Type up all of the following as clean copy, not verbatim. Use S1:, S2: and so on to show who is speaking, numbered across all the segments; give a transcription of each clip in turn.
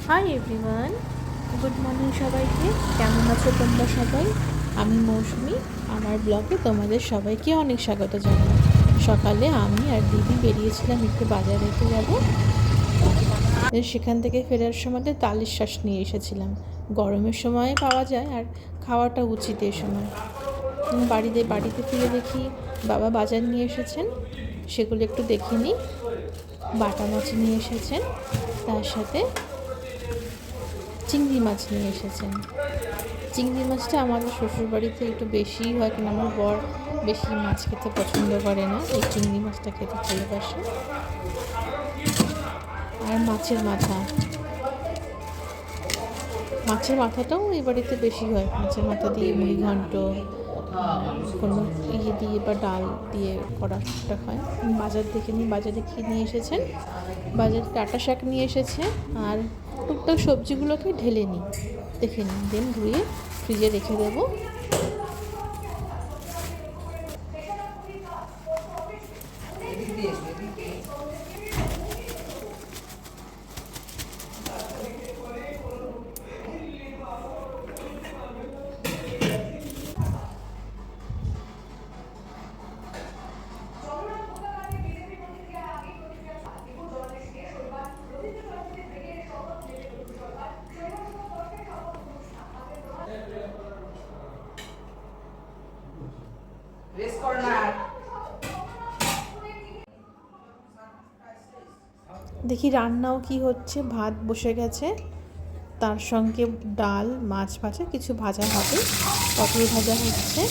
S1: Hi everyone, good morning সবাইকে। কেমন আছো তোমরা সবাই? আমি মৌসুমি, আমার ব্লগে তোমাদের সবাইকে অনেক স্বাগত জানাই। সকালে আমি আর দিদি বেরিয়েছিলাম একটু বাজারেতে যাব। সেখান থেকে ফেরার সময় তালের শ্বাস নিয়ে এসেছিলাম। গরমের সময় পাওয়া যায় আর খাওয়াটা উচিত এই সময়। বাড়িতে ফিরে দেখি বাবা বাজার নিয়ে এসেছেন, সেগুলো একটু দেখে নিই। বাটা মাছ নিয়ে এসেছেন, তার সাথে চিংড়ি মাছ নিয়ে এসেছেন। চিংড়ি মাছটা আমাদের শ্বশুরবাড়িতে একটু বেশিই হয়, কিনা আমার বর বেশি মাছ খেতে পছন্দ করে না, এই চিংড়ি মাছটা খেতে ভালোবাসে। আর মাছের মাথাটাও এই বাড়িতে বেশি হয়। মাছের মাথা দিয়ে মুড়ি ঘন্ট, কোনো দিয়ে বা ডাল দিয়ে করাটা হয়। বাজার দেখে বাজারে কি নিয়ে এসেছেন, বাজারে ডাঁটা শাক নিয়ে এসেছে। আর টুকটাক সবজিগুলোকে ঢেলে নিই, দেখে নিই, দেন ধুয়ে ফ্রিজে রেখে দেবো। দেখি রান্নাও কি হচ্ছে, ভাত বসে গেছে, তার সঙ্গে ডাল, মাছ ভাজা, কিছু ভাজা হবে, পটল ভাজা হচ্ছে।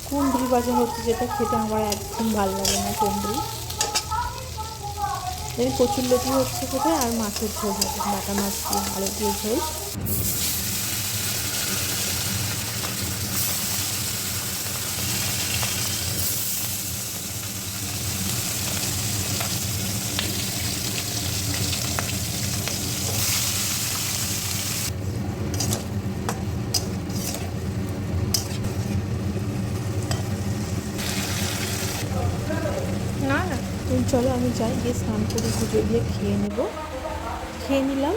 S1: কুঁদরি ভাজা হচ্ছে, যেটা খেতে আমার একদম ভালো লাগে না কুঁদরি। কচুরলতি হচ্ছে কোথায়, আর মাছের ঝোল হবে, বাটা মাছ দিয়ে আলু দিয়ে ঝোল। না না, চলো আমি যাই, গিয়ে স্নান করে পুজো দিয়ে খেয়ে নিলাম।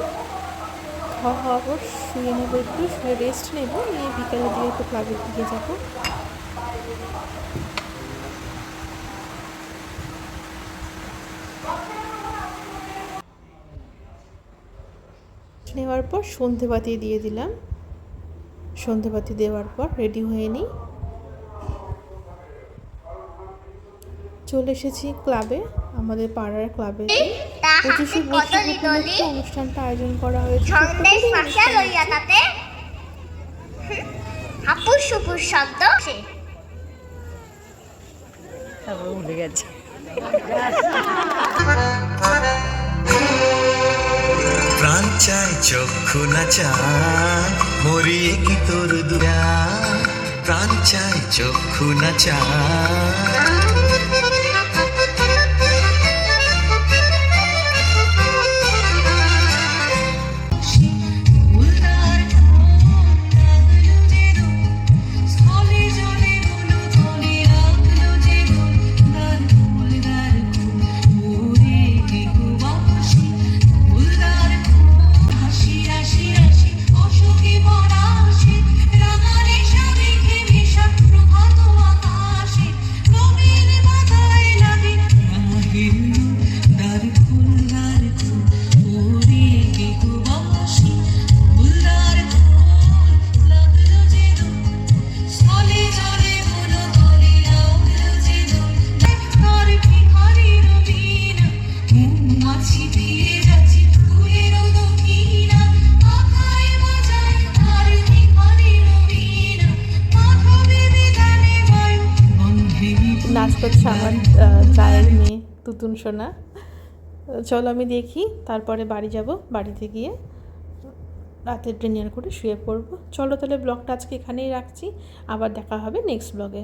S1: খাওয়া হওয়ার পর শুয়ে নেবো, একটু শুয়ে রেস্ট নেবো, নিয়ে বিকালে দিয়ে একটু ক্লাবের দিকে যাবো। নেওয়ার পর সন্ধেবাতি দিয়ে দিলাম। সন্ধেবাতি দেওয়ার পর রেডি হয়ে নিই, চলে এসেছি ক্লাবে, আমাদের পাড়ার ক্লাবে। 25শে বৈশাখ উপলক্ষে অনুষ্ঠানটা আয়োজন করা হয়েছে।
S2: ভুলে গেছে।
S3: প্রাণ চায় চক্ষু নাচা, মরিয়ে কি তোর দুয়া, প্রাণ চায় চক্ষু নাচা।
S1: নাচ করছে আমার চায়ের মেয়ে তুতুন সোনা। চলো আমি দেখি, তারপরে বাড়ি যাব, বাড়িতে গিয়ে রাতের ডিনার করে শুয়ে পড়বো। চলো তাহলে ব্লগটা আজকে এখানেই রাখছি, আবার দেখা হবে নেক্সট ব্লগে।